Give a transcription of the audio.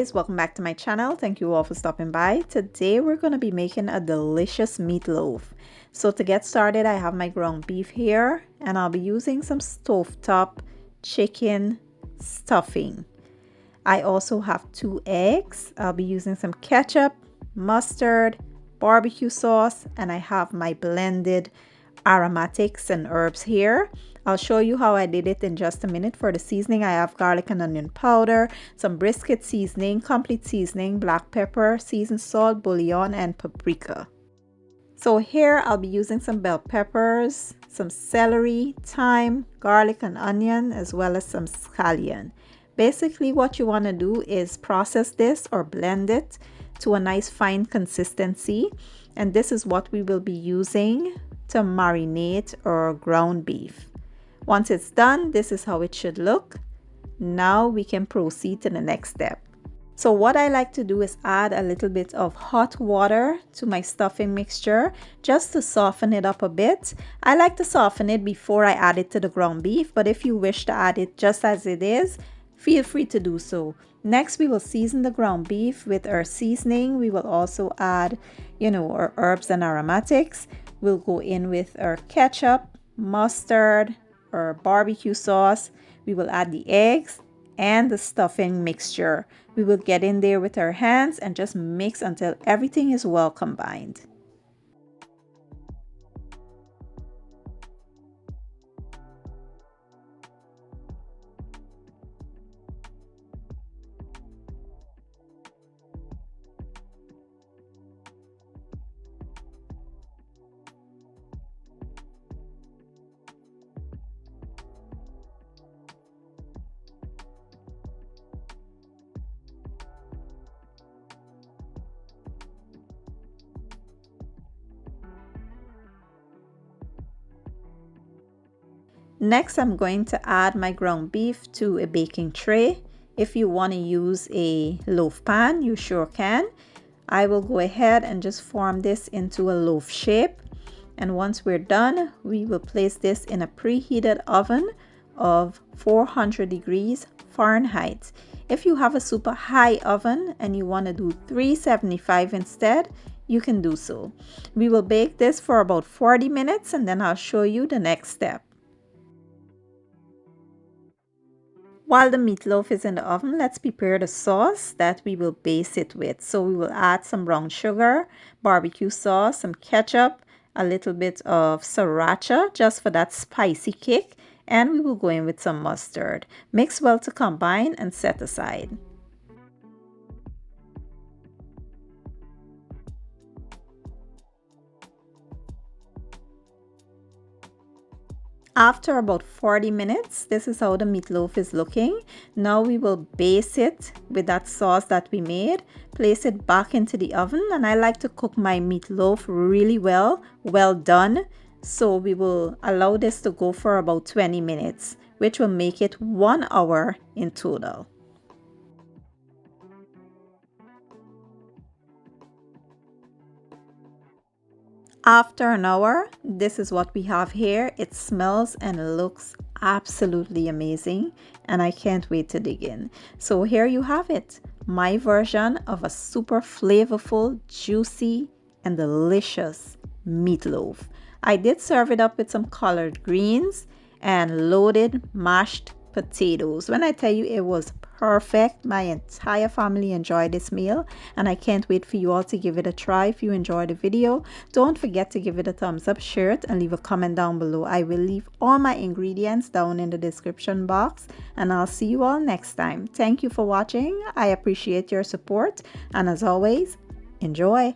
guys, welcome back to my channel. Thank you all for stopping by. Today we're going to be making a delicious meatloaf. So to get started, I have my ground beef here and I'll be using some stovetop chicken stuffing. I also have 2 eggs. I'll be using some ketchup, mustard, barbecue sauce, and I have my blended aromatics and herbs here. I'll show you how I did it in just a minute. For the seasoning, I have garlic and onion powder, some brisket seasoning, complete seasoning, black pepper, seasoned salt, bouillon, and paprika. So here I'll be using some bell peppers, some celery, thyme, garlic and onion, as well as some scallion. Basically what you want to do is process this or blend it to a nice fine consistency, and this is what we will be using to marinate our ground beef. Once it's done, this is how it should look. Now we can proceed to the next step. So what I like to do is add a little bit of hot water to my stuffing mixture just to soften it up a bit. I like to soften it before I add it to the ground beef, but if you wish to add it just as it is, feel free to do so. Next, we will season the ground beef with our seasoning. We will also add, our herbs and aromatics. We'll go in with our ketchup, mustard, or barbecue sauce. We will add the eggs and the stuffing mixture. We will get in there with our hands and just mix until everything is well combined. Next, I'm going to add my ground beef to a baking tray. If you want to use a loaf pan, you sure can. I will go ahead and just form this into a loaf shape. And once we're done, we will place this in a preheated oven of 400 degrees Fahrenheit. If you have a super high oven and you want to do 375 instead, you can do so. We will bake this for about 40 minutes and then I'll show you the next step. While the meatloaf is in the oven, let's prepare the sauce that we will base it with. So we will add some brown sugar, barbecue sauce, some ketchup, a little bit of Sriracha just for that spicy kick, and we will go in with some mustard. Mix well to combine and set aside. After about 40 minutes, this is how the meatloaf is looking. Now we will base it with that sauce that we made, place it back into the oven, and I like to cook my meatloaf really well done. So we will allow this to go for about 20 minutes, which will make it 1 hour in total. After an hour, this is what we have here. It smells and looks absolutely amazing and I can't wait to dig in. So here you have it, my version of a super flavorful, juicy and delicious meatloaf. I did serve it up with some collard greens and loaded mashed potatoes. When I tell you it was perfect, my entire family enjoyed this meal and I can't wait for you all to give it a try. If you enjoyed the video, don't forget to give it a thumbs up, share it, and leave a comment down below. I will leave all my ingredients down in the description box and I'll see you all next time. Thank you for watching. I appreciate your support and as always, enjoy.